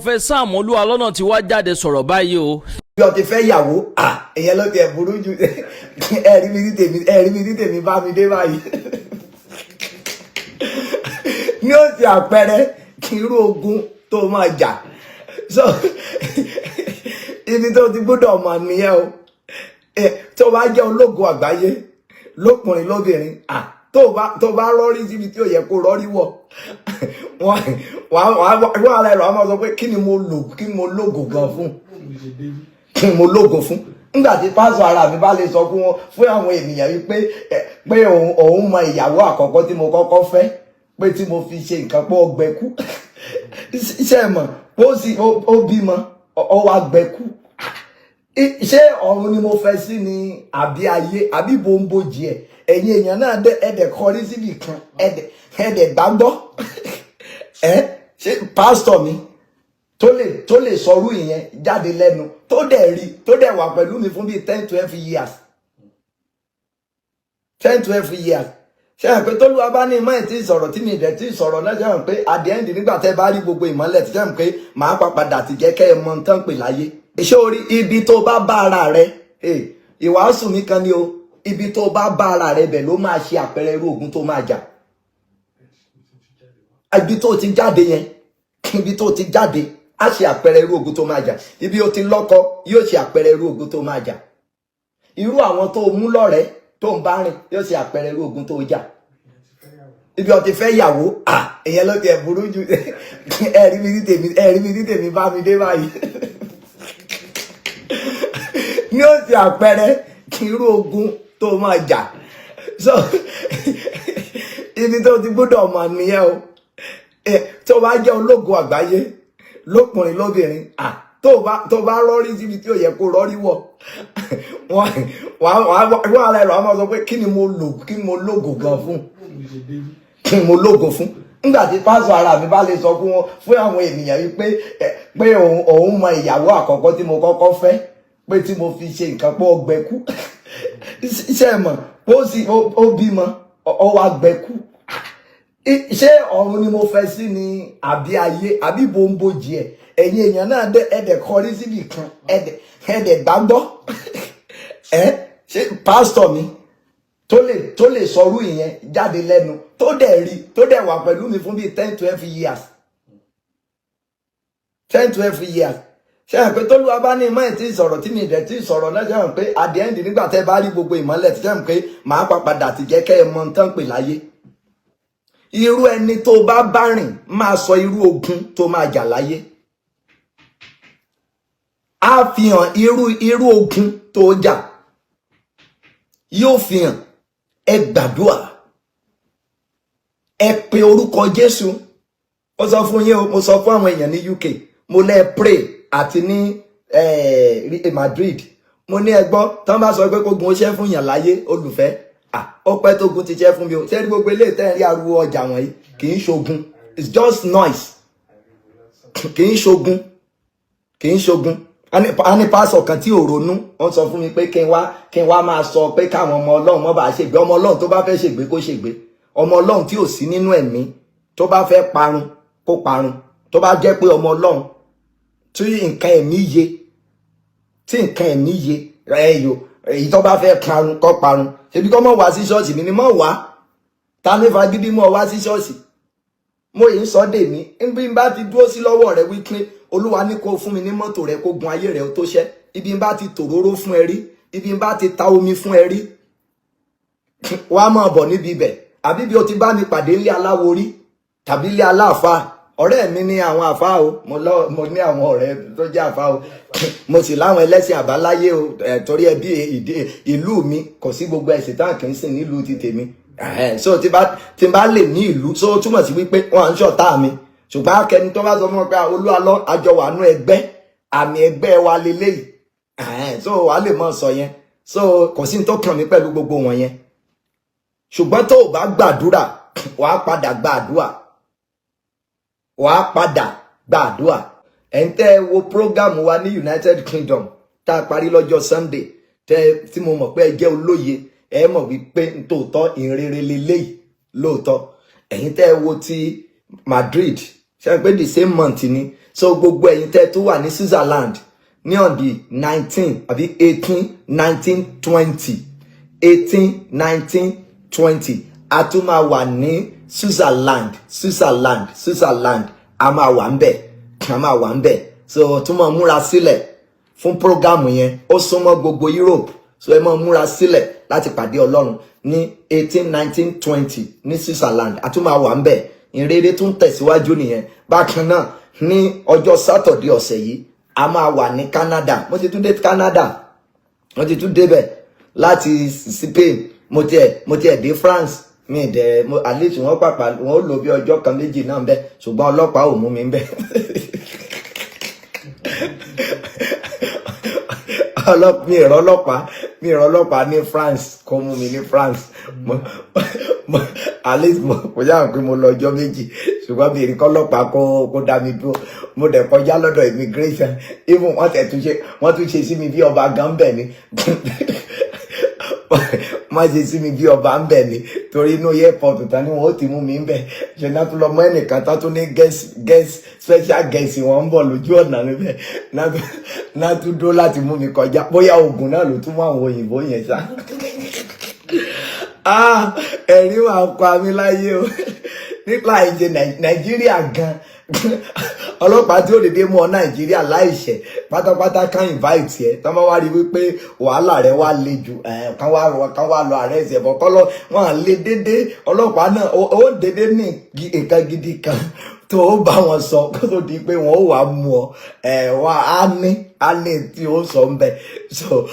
Professor Olu Alo náà ti wá Jade soro báyìí o. Bí o ti fẹ́ yàwó ìyẹn ló ti ẹ̀ burú jù ẹ̀rí mi ní tèmi bá mi dé báyìí ní ó ti àpẹẹrẹ kí irú ogun tó máa jà so ibi tó ti gbọ́dọ̀ mọ̀ nìyẹn o tó bá jẹ́ ológo àgbáyé lókùnrin lóbìnrin tó bá rọ́rí síbi tí ò yẹ kó rọ́rí wọ̀ wọ́n ara ẹ̀rọ àmọ́ sọ pé kí ni mo lógo gan fún kí ni mo lógo fún nígbà tí pásọ ara mi bá lè sọ fún àwọn ènìyàn yìí pé òun mọ ìyàwó àkọ́kọ́ tí mo kọ́kọ́ fẹ́ pé tí mo fi ṣe nǹkan pé ó gbẹ̀kú iṣẹ́ mọ̀ ó bímọ ó wá gbẹ̀kú ṣé ọ̀run ni mo fẹ́ sí ni àbí ayé àbí bòńbòjì ẹ̀yin èèyàn náà ẹ̀dẹ̀ kọrí síbì kan ẹ̀dẹ̀ gbàgbọ́ ṣé pásítọ̀ mi tó lè sọrú ìyẹn jáde lẹ́nu tó dẹ̀ wà pẹ̀lú mi fún bíi 10-12 years 10-12 years ṣé ẹ̀ pé tólúwa bá ní ìmọ̀ ẹ̀ tí sọ̀rọ̀ tí mi ìdẹ̀ tí sọ̀rọ̀ náà ṣe hàn pé at the end nígbà tẹ́ bá rí gbogbo ìmọ̀lẹ̀ tí ṣe hàn pé màá padà ti jẹ́ kẹ́ ẹ mọ tán pè láyé iṣẹ́ orí ibi tó bá bá ara rẹ ìwàásù mi kan ni o ibi tó bá bá ara rẹ bẹ̀ ló máa ṣe àpẹẹrẹ irú ogun tó máa jà ibi tó ti jáde yẹn ibi tó ti jáde á ṣe àpẹẹrẹ irú ogun tó máa jà ibi ó ti lọ́kọ yóò ṣe àpẹẹrẹ irú ogun tó máa jà irú àwọn tó mú lọ́rẹ̀ẹ́ tó ń bá rìn yóò ṣe àpẹẹrẹ irú ogun tó jà ibi ó ti fẹ́ yàwó ìyẹn ló ti ẹ̀ burú jù ẹ̀rí mi ní tèmi bá mi dé báyìí ní ó ti àpẹẹrẹ irú ogun tó máa jà so ibi tó ti gbọ́dọ̀ mọ̀ nìyẹn o tó bá jẹ́ ológo àgbáyé lókùnrin lóbìnrin tó bá rọ́rí síbi tí ò yẹ kó rọ́rí wọ̀ wọ́n ara ẹ̀rọ àmọ́ sọ pé kí ni mo lógo gan fún kí ni mo lógo fún nígbà tí pásọ ara mi bá lè sọ fún àwọn ènìyàn yìí pé òun mọ ìyàwó àkọ́kọ́ tí mo kọ́kọ́ fẹ́ pé tí mo fi ṣe nǹkan pé ó gbẹ̀kú iṣẹ́ mọ̀ ó bímọ ó wá gbẹ̀kú ṣé ọ̀run ni mo fẹ́ sí ni àbí ayé àbí bòńbòjì ẹ̀yin èèyàn náà ẹ̀dẹ̀ kọrí síbì kan ẹ̀dẹ̀ gbàgbọ́ ṣé pásítọ̀ mi tó lè sọrú ìyẹn jáde lẹ́nu tó dẹ̀ wà pẹ̀lú mi fún bíi 10-12 years 10-12 years ṣé ẹ̀ pé tólúwa bá ní ìmọ̀ ẹ̀ tí sọ̀rọ̀ tí mi ìdẹ̀ tí sọ̀rọ̀ náà ṣe hàn pé at the end nígbà tẹ́ bá rí gbogbo ìmọ̀lẹ̀ tí ṣe hàn pé màá padà ti jẹ́ kẹ́ ẹ mọ tán pè láyé irú ẹni tó bá bá rìn máa sọ irú ogun tó máa jà láyé á fi hàn irú ogun tó jà yóò fi hàn ẹ gbàdúrà ẹ pe orúkọ Jésù ó sọ fún yín o mo sọ fún àwọn èèyàn ní UK mo lẹ pray àti ní Madrid mo ní ẹ gbọ́ tán bá sọ pé kó gun ó ṣe fún yàn láyé olùfẹ́ ó pẹ́ tó gun ti ṣe fún mi o ṣé gbogbo eléyìí tẹ́ ẹ̀ rí ariwo ọjà wọ̀nyí kì í ṣogun it's just noise kì í ṣogun a ní pásọ̀ kan tí ò ronú wọ́n sọ fún mi pé kí n wá máa sọ pé káwọn ọmọ Ọlọ́run mọ́ bá ṣègbé ọmọ Ọlọ́run tó bá fẹ́ ṣègbé kó ṣègbé ọmọ Ọlọ́run tí ò sí nínú ẹ̀mí tó bá fẹ́ parun kó parun tó bá jẹ́ pé ọmọ Ọlọ́run tí nǹkan ẹ̀mí yé ẹ̀yọ èyí tó bá fẹ́ parun kó parun ṣebí kọ́ mọ̀ wá sí ṣọ́ọ̀ṣì mi ni mọ̀ wá ta ní fagídí mọ̀ wá sí ṣọ́ọ̀ṣì mo yìí ń sọ dè mí bí n bá ti dúró sí lọ́wọ́ rẹ wípé Olúwa ní kó fún mi ní mọ́tò rẹ kó gun ayé rẹ tó ṣẹ́ ibi n bá ti tòróró fún ẹ rí ibi n bá ti ta omi fún ẹ rí wàá máa bọ̀ níbi ibẹ̀ àbí bí o ti bá mi pàdé ilé aláwo rí tàbí ilé aláàfáà ọ̀rẹ́ mi ní àwọn àfáà o mo ní àwọn ọ̀rẹ́ tó jẹ́ àfáà o mo sì láwọn ẹlẹ́sìn àbáláyé o torí ẹbí ìlú mi kò sí gbogbo ẹ̀sìn tán kì í sìn nílùú ti tèmi so tí n bá lè ní ìlú so túmọ̀ sí wípé wọ́n à ń ṣọ̀tá mi ṣùgbọ́n akẹni tó bá sọ fún ọ pé Olú Alo àjọ wà nú ẹgbẹ́ àmì ẹgbẹ́ wa leléyìí so wàá lè mọ̀ sọ yẹn so kò sí ní tó kàn mí pẹ̀lú gbogbo wọn yẹn ṣùgbọ́n tó o bá gbàdúrà wàá padà gbàdúrà ẹ̀ńtẹ́ wo program wa ní United Kingdom tá a parí lọ́jọ́ Sunday tí mo mọ̀ pé ẹ jẹ́ olóye ẹ mọ̀ wípé nítòótọ́ ìrere leléyìí lóòótọ́ ẹ̀yin tẹ́ wo ti Madrid ṣe pé the same month ni. So gbogbo ẹ̀yin tẹ́ tó wà ní Switzerland ní on the 19 àbí 18 19 20 18 19 20 a tún máa wà ní Switzerland a máa wà ńbẹ̀ so tún máa múra sílẹ̀ fún program yẹn ó súnmọ́ gbogbo Europe so ẹ máa múra sílẹ̀ láti pàdé Ọlọ́run ní 18 19 20 ní Switzerland a tún máa wà ńbẹ̀ ìrere tún tẹ̀síwájú nìyẹn. Bákan náà ní ọjọ́ Saturday ọ̀sẹ̀ yìí a máa wà ní Canada. Mo ti tún dé Canada, mo ti tún débẹ̀ láti Spain, mo tiẹ̀ dé France. Mi dẹ̀ mo at least wọ́n pàpà wọ́n lò bí ọjọ́ kan méjì náà ńbẹ̀ ṣùgbọ́n ọlọ́pàá ò mú mi ńbẹ̀. Mi ìrọ̀ ọlọ́pàá ní France kò mú mi ní France. At least mo yà pé mo lọ ọjọ́ méjì ṣùgbọ́n mi ìrìkọ́ ọlọ́pàá kó dá mi dúró. Mo dẹ̀ kọjá lọ́dọ̀ immigration even wọ́n tún ṣe sí mi bí ọba gan bẹ̀ ni. Má ṣe sí mi bí ọba ń bẹ̀ ni torí inú airport tán ni wọ́n ó ti mú mi ń bẹ̀ ṣe náà tún lọ mọ́ ẹnìkan tán tún ní guest special guest wọn ń bọ̀ lójú ọ̀nà níbẹ̀ náà tún dúró láti mú mi kọjá bóyá oògùn náà ló tún mú àwọn òyìnbó yẹn ṣá. Ẹ̀rí wà pa mí láyé o nípa ìjẹ Nàìjíríà gan ọlọ́pàá tí ó dédé mú ọ Nàìjíríà láìṣẹ̀ pátápátá kan invite ẹ tán bá wá rí wípé wàhálà rẹ wá le jù kan wá lọ ààrẹ ẹsẹ̀ bọ̀ kọ́lọ́ wọn lè dédé ọlọ́pàá náà ó dédé ní nǹkan gidi kan tó bá wọn sọ kó tó di pé wọn ó wà mú ọ wá á ní tí ó sọ ń bẹ so